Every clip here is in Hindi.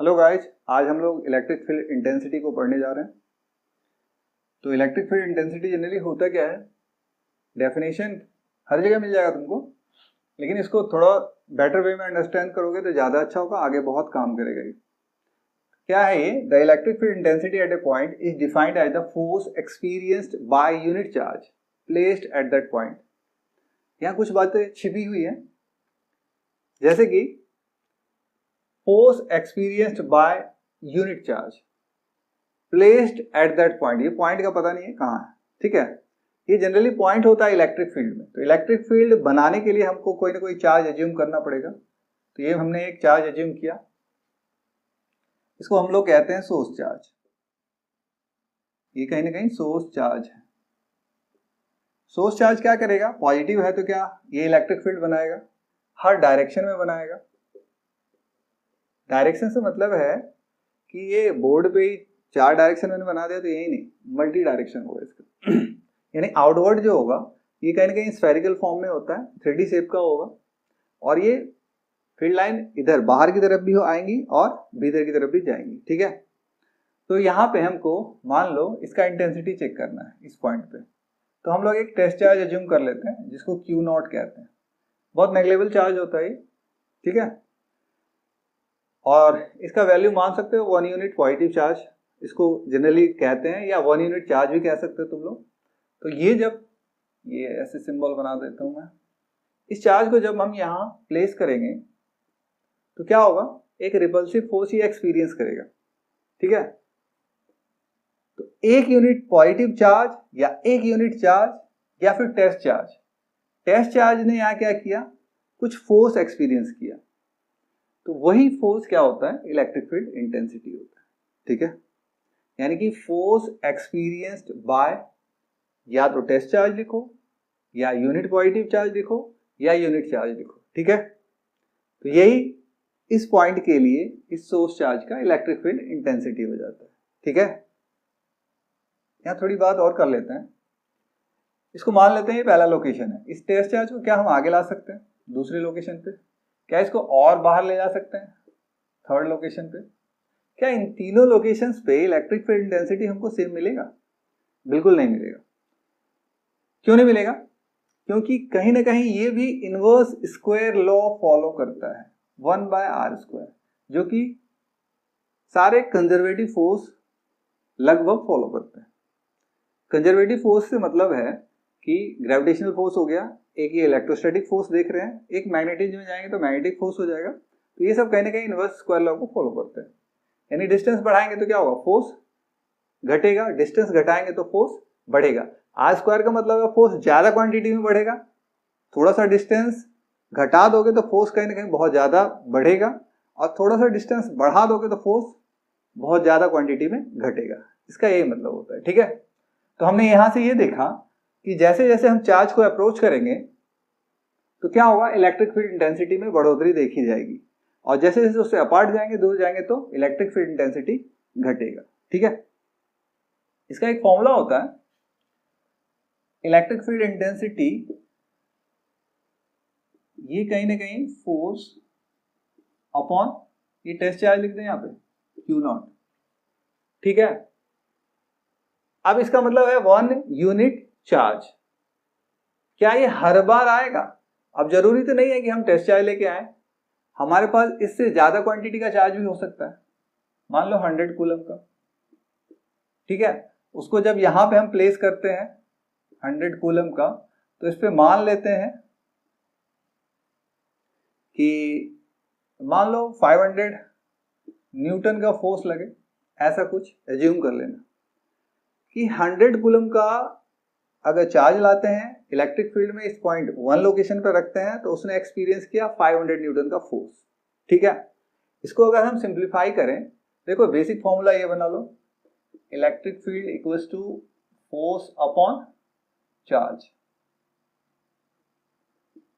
हेलो गाइस, आज हम लोग इलेक्ट्रिक फील्ड इंटेंसिटी को पढ़ने जा रहे हैं। तो इलेक्ट्रिक फील्ड इंटेंसिटी जनरली होता क्या है, डेफिनेशन हर जगह मिल जाएगा तुमको, लेकिन इसको थोड़ा बेटर वे में अंडरस्टैंड करोगे तो ज़्यादा अच्छा होगा, आगे बहुत काम करेगा ये। क्या है ये? The electric field intensity at a point is defined as the force experienced by unit charge placed at that point. यहाँ कुछ बातें छिपी हुई हैं, जैसे कि force experienced by unit charge placed at that point. ये पॉइंट का पता नहीं है कहाँ है, ठीक है। ये जनरली पॉइंट होता है इलेक्ट्रिक फील्ड में। तो इलेक्ट्रिक फील्ड बनाने के लिए हमको कोई ना कोई चार्ज एज्यूम करना पड़ेगा। तो ये हमने एक चार्ज एज्यूम किया, इसको हम लोग कहते हैं सोर्स चार्ज। ये कहीं ना कहीं सोर्स चार्ज है। सोर्स चार्ज क्या करेगा? पॉजिटिव है तो क्या ये इलेक्ट्रिक फील्ड बनाएगा, हर डायरेक्शन में बनाएगा। डायरेक्शन से मतलब है कि ये बोर्ड पे ही 4 डायरेक्शन में बना दिया तो यही नहीं, मल्टी डायरेक्शन होगा इसका। यानी आउटवर्ड जो होगा ये कहीं ना कहीं स्फेरिकल फॉर्म में होता है, 3D शेप का होगा, और ये फील्ड लाइन इधर बाहर की तरफ भी आएंगी और भीतर की तरफ भी जाएंगी, ठीक है। तो यहाँ पे हमको मान लो इसका इंटेंसिटी चेक करना है इस पॉइंट पे। तो हम लोग एक टेस्ट चार्ज एज्यूम कर लेते हैं जिसको Q0 कहते हैं। बहुत नेग्लेक्टेबल चार्ज होता है, ठीक है। और इसका वैल्यू मान सकते हो 1 यूनिट पॉजिटिव चार्ज, इसको जनरली कहते हैं, या 1 यूनिट चार्ज भी कह सकते हो तुम लोग। तो ये जब ये ऐसे सिंबल बना देता हूं मैं, इस चार्ज को जब हम यहाँ प्लेस करेंगे तो क्या होगा? एक रिपल्सिव फोर्स ही एक्सपीरियंस करेगा, ठीक है। तो 1 यूनिट पॉजिटिव चार्ज या 1 यूनिट चार्ज या फिर टेस्ट चार्ज ने यहाँ क्या किया? कुछ फोर्स एक्सपीरियंस किया। तो वही फोर्स क्या होता है? इलेक्ट्रिक फील्ड इंटेंसिटी होता है, ठीक है। यानी कि फोर्स एक्सपीरियंस्ड बाय, या तो टेस्ट चार्ज लिखो, या यूनिट पॉजिटिव चार्ज लिखो, या यूनिट चार्ज लिखो, ठीक है। तो यही इस पॉइंट के लिए इस सोर्स चार्ज का इलेक्ट्रिक फील्ड इंटेंसिटी हो जाता है, ठीक है। यहाँ थोड़ी बात और कर लेते हैं। इसको मान लेते हैं ये पहला लोकेशन है। इस टेस्ट चार्ज को क्या हम आगे ला सकते हैं दूसरे लोकेशन पे? क्या इसको और बाहर ले जा सकते हैं थर्ड लोकेशन पे? क्या इन तीनों लोकेशंस पे इलेक्ट्रिक फील्ड इंटेंसिटी हमको सेम मिलेगा? बिल्कुल नहीं मिलेगा। क्यों नहीं मिलेगा? क्योंकि कहीं ना कहीं ये भी इनवर्स स्क्वायर लॉ फॉलो करता है, 1/r², जो कि सारे कंजर्वेटिव फोर्स लगभग फॉलो करते हैं। कंजर्वेटिव फोर्स से मतलब है कि ग्रेविटेशनल फोर्स हो गया, एक ये इलेक्ट्रोस्टैटिक फोर्स देख रहे हैं, एक मैग्नेटिज्म में जाएंगे तो मैग्नेटिक फोर्स हो जाएगा। तो ये सब कहीं ना कहीं इनवर्स स्क्वायर लॉ को फॉलो करते हैं। यानी डिस्टेंस बढ़ाएंगे तो क्या होगा? फोर्स घटेगा, डिस्टेंस घटाएंगे तो फोर्स बढ़ेगा। r² का मतलब है फोर्स ज्यादा क्वांटिटी में बढ़ेगा, थोड़ा सा डिस्टेंस घटा दोगे तो फोर्स कहीं ना कहीं बहुत ज्यादा बढ़ेगा, और थोड़ा सा डिस्टेंस बढ़ा दोगे तो फोर्स बहुत ज्यादा क्वांटिटी में घटेगा। इसका यही मतलब होता है, ठीक है। तो हमने यहां से ये देखा कि जैसे जैसे हम चार्ज को अप्रोच करेंगे तो क्या होगा? इलेक्ट्रिक फील्ड इंटेंसिटी में बढ़ोतरी देखी जाएगी, और जैसे जैसे उससे अपार्ट जाएंगे, दूर जाएंगे, तो इलेक्ट्रिक फील्ड इंटेंसिटी घटेगा, ठीक है। इसका एक फॉर्मूला होता है, इलेक्ट्रिक फील्ड इंटेंसिटी, ये कहीं ना कहीं फोर्स अपॉन ये टेस्ट चार्ज लिख दें यहाँ पे Q0, ठीक है। अब इसका मतलब है 1 यूनिट चार्ज। क्या ये हर बार आएगा? अब जरूरी तो नहीं है कि हम टेस्ट चार्ज लेके आए, हमारे पास इससे ज्यादा क्वांटिटी का चार्ज भी हो सकता है। मान लो 100 कूलम का, ठीक है। उसको जब यहां पे हम प्लेस करते हैं 100 कूलम का, तो इस पे मान लेते हैं कि मान लो 500 न्यूटन का फोर्स लगे, ऐसा कुछ एज्यूम कर लेना कि 100 कूलम का अगर चार्ज लाते हैं इलेक्ट्रिक फील्ड में, इस पॉइंट 1 लोकेशन पर रखते हैं, तो उसने एक्सपीरियंस किया 500 न्यूटन का फोर्स, ठीक है। इसको अगर हम सिंप्लीफाई करें, देखो बेसिक फॉर्मूला ये बना लो, electric field equals to force upon charge.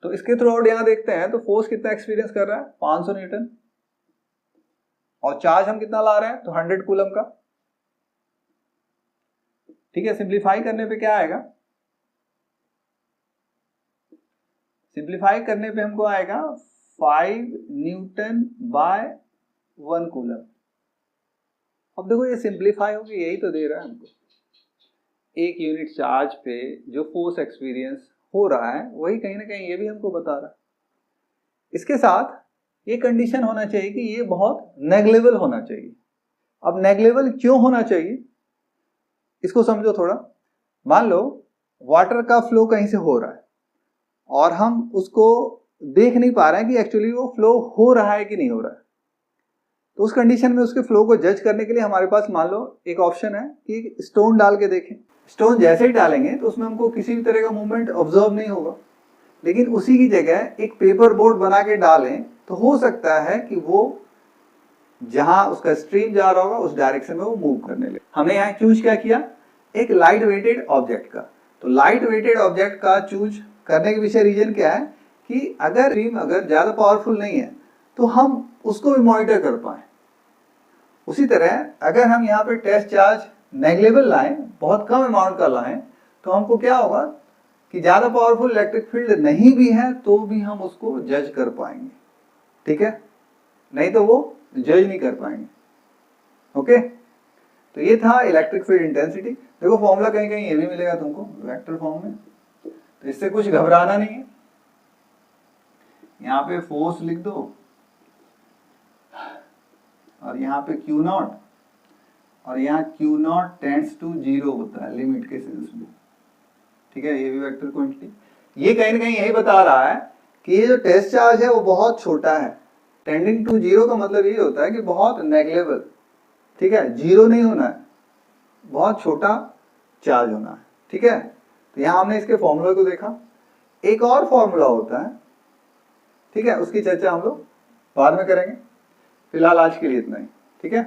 तो इसके थ्रू आउट यहां देखते हैं तो फोर्स कितना एक्सपीरियंस कर रहा है? 500 न्यूटन, और चार्ज हम कितना ला रहे हैं? तो 100 कूलम का, ठीक है। सिंप्लीफाई करने पे क्या आएगा? सिंप्लीफाई करने पे हमको आएगा 5 न्यूटन बाय 1 कूलम, अब देखो ये सिंप्लीफाई हो गया, यही तो दे रहा है हमको, एक यूनिट चार्ज पे जो फोर्स एक्सपीरियंस हो रहा है वही कहीं ना कहीं ये भी हमको बता रहा है। इसके साथ ये कंडीशन होना चाहिए कि ये बहुत नेग्लेबल होना चाहिए। अब नेग्लेबल क्यों होना चाहिए इसको समझो थोड़ा। मान लो वाटर का फ्लो कहीं से हो रहा है और हम उसको देख नहीं पा रहे हैं कि एक्चुअली वो फ्लो हो रहा है कि नहीं हो रहा है, तो उस कंडीशन में उसके फ्लो को जज करने के लिए हमारे पास मान लो एक ऑप्शन है कि स्टोन डाल के देखें। स्टोन जैसे ही डालेंगे तो उसमें हमको किसी भी तरह का मूवमेंट ऑब्जर्व नहीं होगा, लेकिन उसी की जगह एक पेपर बोर्ड बना के डालें तो हो सकता है कि वो जहां उसका स्ट्रीम जा रहा होगा उस डायरेक्शन में वो मूव करने लगे। हमने यहाँ चूज क्या किया, एक लाइट वेटेड ऑब्जेक्ट का। तो लाइट वेटेड ऑब्जेक्ट का चूज करने के पीछे रीजन क्या है कि अगर स्ट्रीम अगर ज्यादा पावरफुल नहीं है तो हम उसको भी मॉनिटर कर पाए। उसी तरह अगर हम यहाँ पे टेस्ट चार्ज नेग्लेबल लाएं, बहुत कम अमाउंट का लाएं, तो हमको क्या होगा कि ज्यादा पावरफुल इलेक्ट्रिक फील्ड नहीं भी है तो भी हम उसको जज कर पाएंगे, ठीक है, नहीं तो वो जज नहीं कर पाएंगे। ओके, तो ये था इलेक्ट्रिक फील्ड इंटेंसिटी। देखो फॉर्मूला कहीं कहीं ये भी मिलेगा तुमको वेक्टर फॉर्म में, तो इससे कुछ घबराना नहीं है। यहाँ पे फोर्स लिख दो और यहाँ पे Q नॉट, और यहाँ Q नॉट टेंड्स टू 0 होता है लिमिट के सेंस में, ठीक है, ये भी वेक्टर क्वांटिटी। ये कहीं ना कहीं यही बता रहा है कि ये जो टेस्ट चार्ज है वो बहुत छोटा है। टेंडिंग टू 0 का मतलब ये होता है कि बहुत नेग्लेबल, ठीक है, 0 नहीं होना है, बहुत छोटा चार्ज होना है, ठीक है। तो यहाँ हमने इसके फॉर्मूला को देखा। एक और फॉर्मूला होता है, ठीक है, उसकी चर्चा हम लोग बाद में करेंगे। फिलहाल आज के लिए इतना ही, ठीक है।